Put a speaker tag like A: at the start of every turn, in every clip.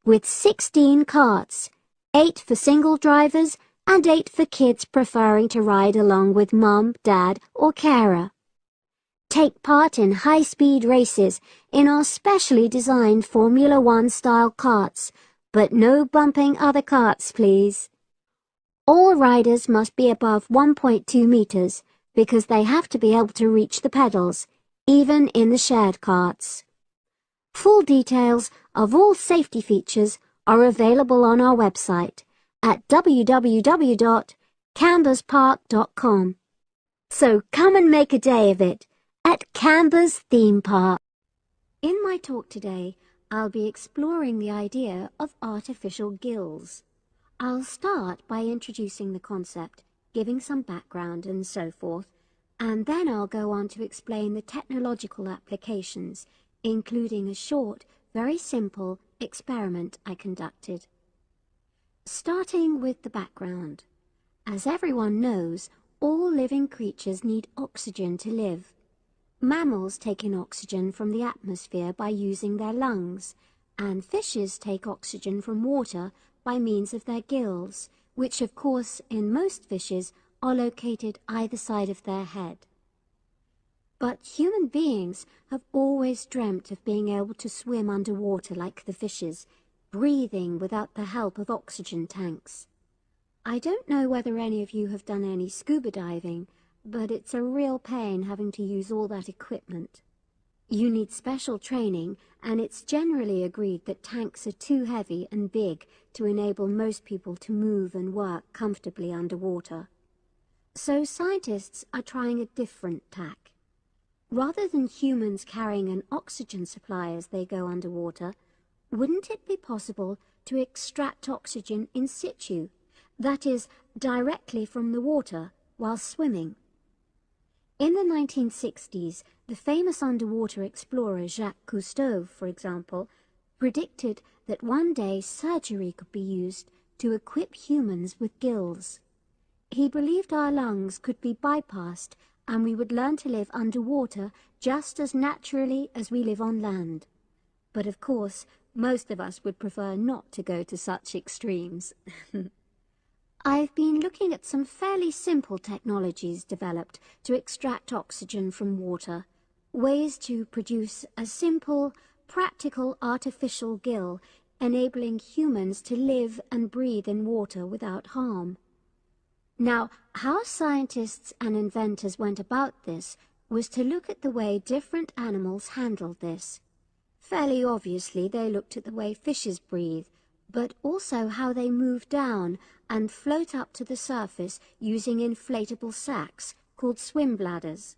A: with 16 carts, 8 for single drivers and 8 for kids preferring to ride along with mum, dad or carer. Take part in high-speed races in our specially designed Formula One style carts, but no bumping other carts, please. All riders must be above 1.2 meters because they have to be able to reach the pedals, even in the shared carts. Full details of all safety features are available on our website at www.camberspark.com. So come and make a day of it at Cambers Theme Park. In my talk today, I'll be exploring the idea of artificial gills. I'll start by introducing the concept, giving some background and so forth, and then I'll go on to explain the technological applications, including a short, very simple experiment I conducted. Starting with the background. As everyone knows, all living creatures need oxygen to live. Mammals take in oxygen from the atmosphere by using their lungs, and fishes take oxygen from water by means of their gills, which of course in most fishes are located either side of their head. But human beings have always dreamt of being able to swim underwater like the fishes, breathing without the help of oxygen tanks. I don't know whether any of you have done any scuba diving, but it's a real pain having to use all that equipment. You need special training, and it's generally agreed that tanks are too heavy and big to enable most people to move and work comfortably underwater. So scientists are trying a different tack. Rather than humans carrying an oxygen supply as they go underwater, wouldn't it be possible to extract oxygen in situ, that is, directly from the water while swimming? In the 1960s, the famous underwater explorer Jacques Cousteau, for example, predicted that one day surgery could be used to equip humans with gills. He believed our lungs could be bypassed and we would learn to live underwater just as naturally as we live on land. But of course, most of us would prefer not to go to such extremes. I've been looking at some fairly simple technologies developed to extract oxygen from water, ways to produce a simple, practical artificial gill, enabling humans to live and breathe in water without harm. Now, how scientists and inventors went about this was to look at the way different animals handled this. Fairly obviously, they looked at the way fishes breathe, but also how they move down and float up to the surface using inflatable sacs called swim bladders.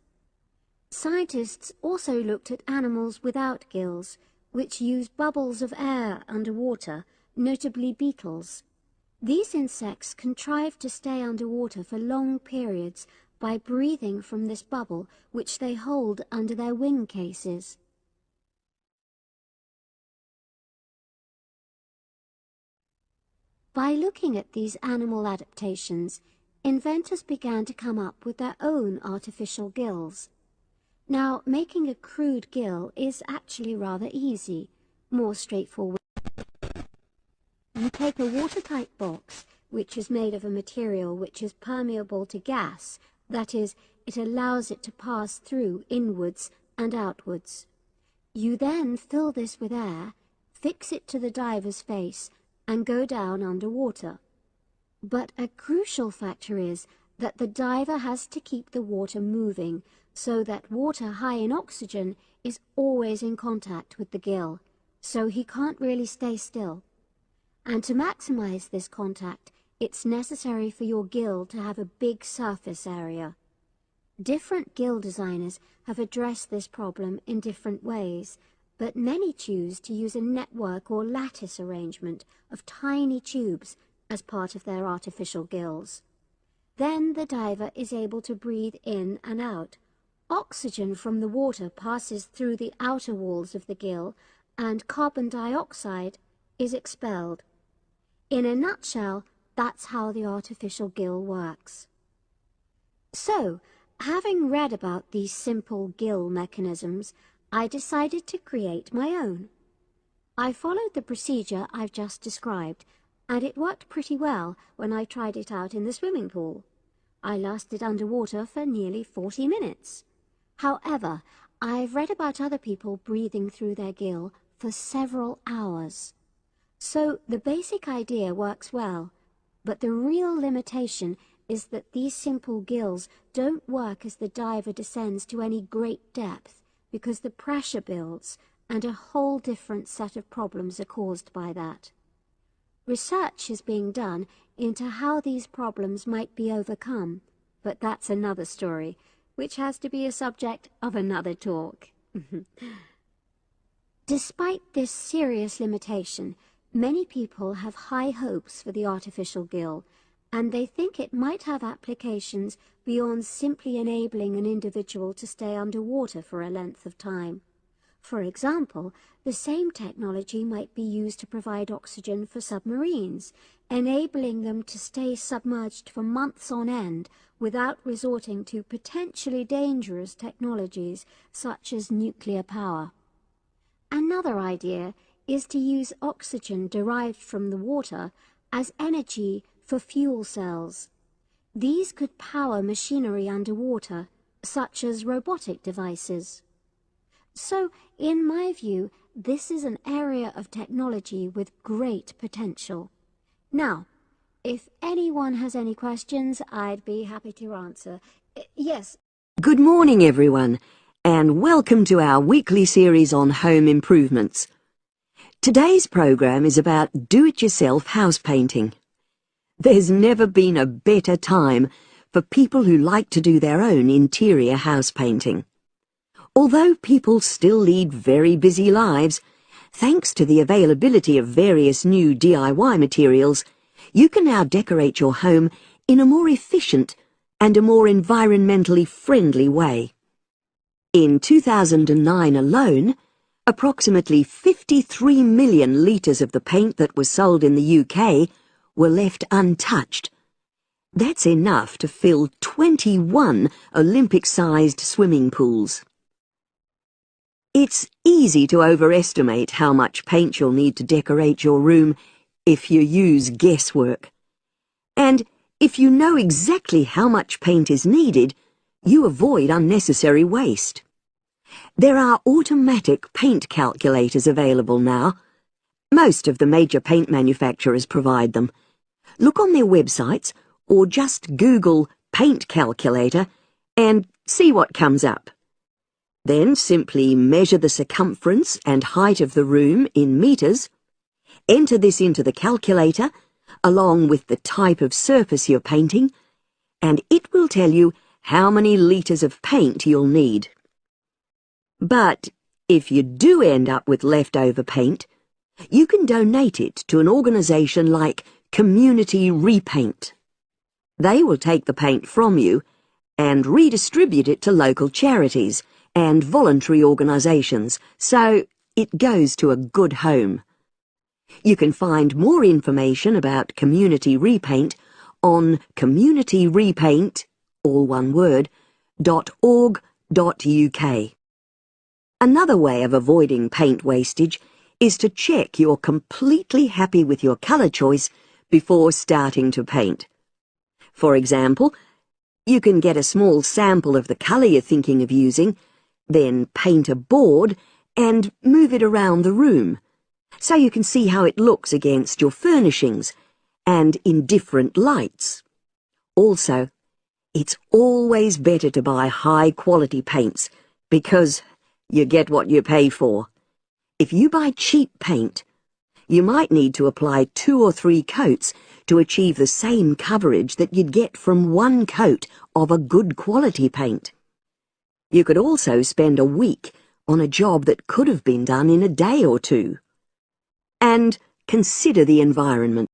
A: Scientists also looked at animals without gills, which use bubbles of air underwater, notably beetles. These insects contrive to stay underwater for long periods by breathing from this bubble, which they hold under their wing cases. By looking at these animal adaptations, inventors began to come up with their own artificial gills. Now, making a crude gill is actually rather easy, more straightforward. You take a watertight box, which is made of a material which is permeable to gas, that is, it allows it to pass through inwards and outwards. You then fill this with air, fix it to the diver's face, and go down underwater. But a crucial factor is that the diver has to keep the water moving so that water high in oxygen is always in contact with the gill, so he can't really stay still. And to maximize this contact, it's necessary for your gill to have a big surface area. Different gill designers have addressed this problem in different ways, but many choose to use a network or lattice arrangement of tiny tubes as part of their artificial gills. Then the diver is able to breathe in and out. Oxygen from the water passes through the outer walls of the gill, and carbon dioxide is expelled. In a nutshell, that's how the artificial gill works. So, having read about these simple gill mechanisms, I decided to create my own. I followed the procedure I've just described, and it worked pretty well when I tried it out in the swimming pool. I lasted underwater for nearly 40 minutes. However, I've read about other people breathing through their gill for several hours. So the basic idea works well, but the real limitation is that these simple gills don't work as the diver descends to any great depth, because the pressure builds and a whole different set of problems are caused by that. Research is being done into how these problems might be overcome, but that's another story, which has to be a subject of another talk. Despite this serious limitation, many people have high hopes for the artificial gill, and they think it might have applications beyond simply enabling an individual to stay underwater for a length of time. For example, the same technology might be used to provide oxygen for submarines, enabling them to stay submerged for months on end without resorting to potentially dangerous technologies such as nuclear power. Another idea is to use oxygen derived from the water as energy for fuel cells. These could power machinery underwater, such as robotic devices. So, in my view, this is an area of technology with great potential. Now, if anyone has any questions, I'd be happy to answer. Yes.
B: Good morning, everyone, and welcome to our weekly series on home improvements. Today's program is about do-it-yourself house painting. There's never been a better time for people who like to do their own interior house painting. Although people still lead very busy lives, thanks to the availability of various new DIY materials, you can now decorate your home in a more efficient and a more environmentally friendly way. In 2009 alone, approximately 53 million litres of the paint that was sold in the UK were left untouched. That's enough to fill 21 Olympic-sized swimming pools. It's easy to overestimate how much paint you'll need to decorate your room if you use guesswork. And if you know exactly how much paint is needed, you avoid unnecessary waste. There are automatic paint calculators available now. Most of the major paint manufacturers provide them. Look on their websites or just Google paint calculator and see what comes up. Then simply measure the circumference and height of the room in meters, enter this into the calculator along with the type of surface you're painting, and it will tell you how many litres of paint you'll need. But if you do end up with leftover paint, you can donate it to an organisation like Community Repaint. They will take the paint from you and redistribute it to local charities and voluntary organisations, so it goes to a good home. You can find more information about Community Repaint on communityrepaint, all one word, .org.uk. Another way of avoiding paint wastage is to check you're completely happy with your colour choice before starting to paint. For example, you can get a small sample of the colour you're thinking of using, then paint a board and move it around the room, so you can see how it looks against your furnishings and in different lights. Also, it's always better to buy high-quality paints because you get what you pay for. If you buy cheap paint, you might need to apply 2 or 3 coats to achieve the same coverage that you'd get from 1 coat of a good quality paint. You could also spend a week on a job that could have been done in a day or 2. And consider the environment.